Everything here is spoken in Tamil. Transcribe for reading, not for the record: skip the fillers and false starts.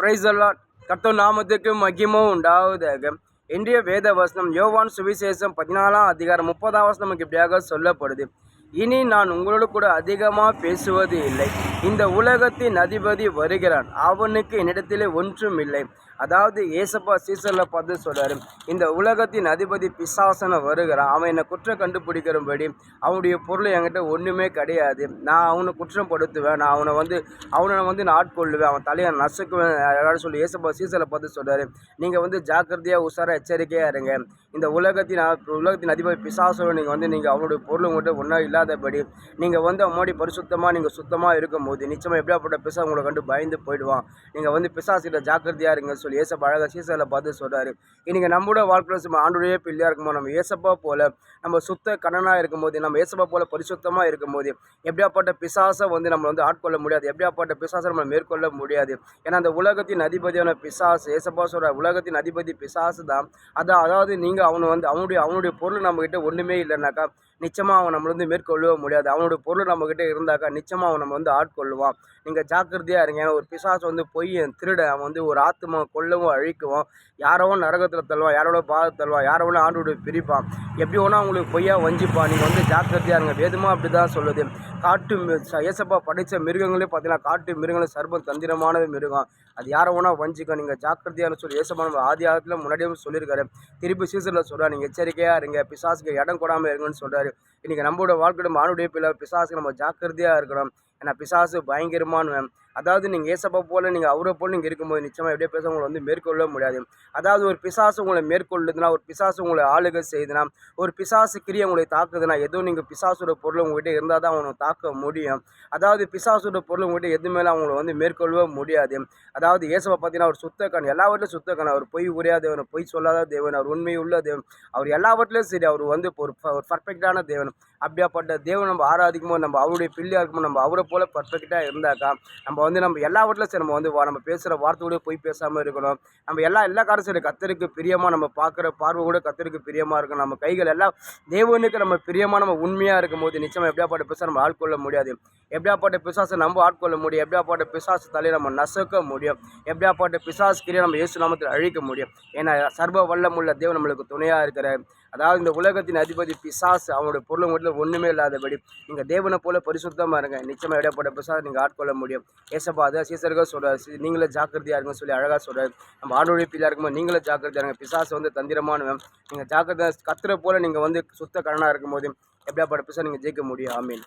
Price allot. கர்த்தர் நாமத்துக்கு மகிமை உண்டாவதாக. இன்றைய வேத வசனம் யோவான் சுவிசேஷம் 14ஆம் அதிகாரம் 30ஆம் வசனம் நமக்கு இப்படியாக சொல்லப்படுது. இனி நான் உங்களோடு கூட அதிகமாக பேசுவது இல்லை. இந்த உலகத்தின் அதிபதி வருகிறான், அவனுக்கு என்னிடத்திலே ஒன்றும் இல்லை. அதாவது ஏசப்பா சீசரில் பார்த்து சொல்கிறாரு, இந்த உலகத்தின் அதிபதி பிசாசனை வருகிறான், அவன் என்னை குற்றம் கண்டுபிடிக்கிறபடி அவனுடைய பொருள் என்கிட்ட ஒன்றுமே கிடையாது. நான் அவனை குற்றம் படுத்துவேன், நான் அவனை வந்து நான் ஆட்கொள்ளுவேன், அவன் தலையை நசுக்குவேன் யாராவது சொல்லி ஏசப்பா சீசரில் பார்த்து சொல்கிறாரு. நீங்கள் ஜாக்கிரதையாக உஷாராக எச்சரிக்கையாக இருங்க. இந்த உலகத்தின் அதிபதி பிசாசோட நீங்கள் அவனுடைய பொருள் உங்கள்கிட்ட ஒன்றா இல்லாதபடி நீங்கள் அவனுடைய பரிசுத்தமாக நீங்கள் சுத்தமாக இருக்கும்போது நிச்சயமாக எப்படியாப்பட்ட பிசா உங்களை கண்டு பயந்து போயிடுவான். நீங்கள் பிசாசிட்ட ஜாக்கிரதையாக இருங்க சொல்லி ஏசப்பா அழகாக சீசரில் பார்த்து சொல்கிறாரு. இன்றைக்கி நம்மளோட வாழ்க்கையில் ஆண்டுடைய பிள்ளையாக இருக்கும்போது நம்ம ஏசப்பா போல் நம்ம சுத்த கண்ணனாக இருக்கும்போது, நம்ம ஏசப்பா போல் பரிசுத்தமாக இருக்கும்போது எப்படியாப்பட்ட பிசாசை நம்ம ஆட்கொள்ள முடியாது, எப்படியாப்பட்ட பிசாசை நம்ம மேற்கொள்ள முடியாது. ஏன்னா அந்த உலகத்தின் அதிபதியான பிசாசு, ஏசப்பா சொல்கிற உலகத்தின் அதிபதி பிசாசு தான். அதாவது நீங்கள் அவனுடைய பொருள் நம்மக்கிட்ட ஒன்றுமே இல்லைனாக்கா நிச்சயமாக அவன் நம்மளை மேற்கொள்ளவே முடியாது. அவனுடைய பொருள் நம்மக்கிட்ட இருந்தாக்கா நிச்சயமாக அவன் நம்ம ஆட்கொள்ளுவான். நீங்கள் ஜாக்கிரதையாக இருங்க. ஏன்னா ஒரு பிசாசு பொய் திருட, அவன் ஒரு ஆத்மா கொல்லவும் அழிக்குவான், யாரோ நரகத்தில் தள்ளுவான், யாரோட பாதத்தில் தள்ளுவான், யாரோ ஆண்டோடைய பிரிப்பான், எப்படி வேணால் அவங்களுக்கு பொய்யா வஞ்சிப்பான். நீங்கள் ஜாக்கிரதையாக இருங்க. வேதமாக அப்படி தான் சொல்லுது. ஏசப்பா படித்த மிருகங்களே பார்த்தீங்கன்னா காட்டு மிருகங்களும் சர்பம் தந்திரமானது மிருகம், அது யாரை வேணா வஞ்சிக்க. நீங்கள் ஜாக்கிரதையான சொல்லி ஏசப்பா நம்ம ஆதி காலத்தில் முன்னாடியே சொல்லியிருக்காரு. திருப்பி சீசரில் சொல்கிறார், நீங்கள் எச்சரிக்கையாக இருங்க, பிசாசுக்கு இடம் கொடாமல் இருங்கன்னு சொல்கிறாரு. இன்றைக்கி நம்மளோட வாழ்க்கையோட மானுடைய பிள்ளை பிசாசுக்கு நம்ம ஜாக்கிரதையாக இருக்கணும். ஏன்னா பிசாசு பயங்கரமானவன். அதாவது நீங்கள் ஏசப்பா போல் நீங்கள் அவரை போல் நீங்கள் இருக்கும்போது நிச்சயமாக எப்படியே பேச உங்களை மேற்கொள்ள முடியாது. அதாவது ஒரு பிசாசு உங்களை மேற்கொள்ளுதுன்னா, ஒரு பிசாசு உங்களை ஆளுகை செய்யுதுன்னா, ஒரு பிசாசு கிரியை உங்களை தாக்குதுன்னா, எதுவும் நீங்கள் பிசாசோட பொருள் உங்கள்கிட்ட இருந்தால் தான் அவனை தாக்க முடியும். அதாவது பிசாசோட பொருள் உங்கள்கிட்ட எது மேலே அவங்கள மேற்கொள்ளவே முடியாது. அதாவது ஏசப்பா பார்த்தீங்கன்னா அவர் சுத்தக்கண், எல்லாவற்றிலும் சுத்தக்கண், அவர் பொய் உரையாத தேவன், பொய் சொல்லாத தேவன், அவர் உண்மையுள்ள தேவன், அவர் எல்லாவற்றிலும் சரி, அவர் ஒரு பர்ஃபெக்டான தேவன். அப்படியாப்பட்ட தேவன் நம்ம ஆராதிக்கும்போது, நம்ம அவருடைய பிள்ளையாக இருக்கும்போது, நம்ம அவரை போல் பர்ஃபெக்டாக இருந்தாக்கா நம்ம எல்லாவற்றிலும் சரி, நம்ம பேசுகிற வார்த்தையோட போய் பேசாமல் இருக்கணும். நம்ம எல்லா காரணம் சரி கர்த்தருக்கு பிரியமாக நம்ம பார்க்குற பார்வை கூட கர்த்தருக்கு பிரியமாக இருக்கணும். நம்ம கைகள் எல்லாம் தேவனுக்கு நம்ம பிரியமாக நம்ம உண்மையாக இருக்கும்போது நிச்சயமாக எப்படியாப்பட்ட பிசாசை நம்ம ஆட்கொள்ள முடியாது. எப்படியாப்பட்ட பிசாசை நம்ம ஆட்கொள்ள முடியும். எப்படியாப்பட்ட பிசாசு தலையை நம்ம நசுக்க முடியும். எப்படியாப்பட்ட பிசாசு கிரியை நம்ம இயேசு நாமத்தில் அழிக்க முடியும். ஏன்னா சர்வ வல்லமுள்ள தேவன் நம்மளுக்கு துணையாக இருக்கிறார். அதாவது இந்த உலகத்தின் அதிபதி பிசாசு அவனுடைய பொருள் மட்டும் ஒன்றுமே இல்லாதபடி நீங்கள் தேவனை போல பரிசுத்தமாக இருங்க. நிச்சயமாக எப்படியாப்பட்ட பிசாசை நீங்கள் ஆட்கொள்ள முடியும். ஏசப்பா அதை சீசர்கள் சொல்கிறார், நீங்களே ஜாக்கிரதையாக இருங்கன்னு சொல்லி அழகாக சொல்கிறார். நம்ம ஆண்டோடைய பிள்ளையாக இருக்கும்போது நீங்களே ஜாக்கிரதையாக இருங்க. பிசாசு தந்திரமானவன். நீங்கள் ஜாக்கிரதை கத்துற போல் நீங்கள் சுத்த கண்ணனாக இருக்கும்போது எப்படியாப்பட்ட பிசாசை நீங்கள் ஜெயிக்க முடியும். ஆமீன்.